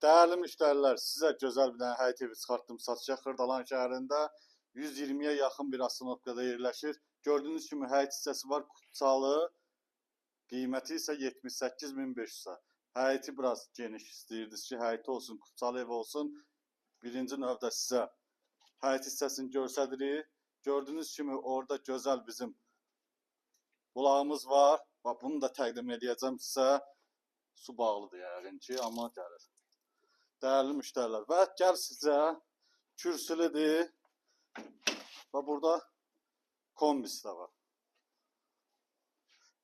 Değerli müşteriler, size güzel bir tane həyət evi çıxartdım satışa Xırdalan şəhərində. 120'ye yakın bir astanovkada yerləşir. Gördüğünüz kimi həyət hissəsi var, kutsal. Qiyməti isə 78.500. Həyəti biraz geniş istəyirdiniz ki, həyəti olsun, kutsal ev olsun. Birinci növdə sizə həyət hissəsini göstəririk. Gördüğünüz kimi orada gözəl bizim bulağımız var. Bax, bunu da təqdim edəcəm sizə. Su bağlıdır yəqin ki, amma gəlir. Değerli müşteriler, ve gel size kürsülüdür ve burada kombisi de var.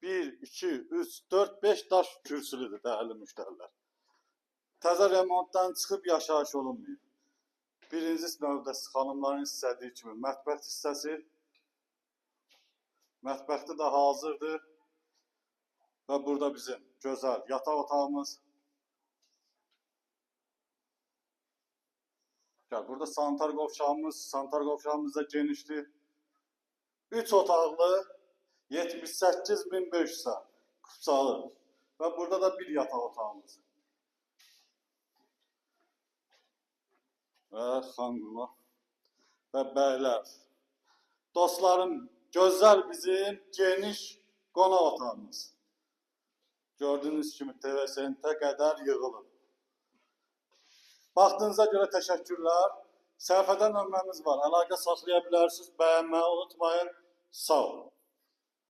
1, 2, 3, 4, 5 daş kürsülüdür değerli müşteriler. Təzə remontdan çıxıb yaşayış olunmuyor. Birinci növdə xanımların istədiyi kimi mətbəx hissəsi. Mətbəxdə də hazırdır. Və burada bizim gözəl yataq otağımız. Burada sanitar qovşağımız da genişdir. 3 otaqlı 78.500 kucalı. Ve burada da bir yataq otağımız. Ve xanımlar ve bəylər. Dostlarım, gözəl bizim geniş qonaq otağımız. Gördüğünüz kimi TV-sentə qədər yığılır. Baxdığınıza görə təşəkkürlər. Səhifədə nömrəmiz var. Əlaqə saxlaya bilərsiniz. Bəyənməyi unutmayın. Sağ olun.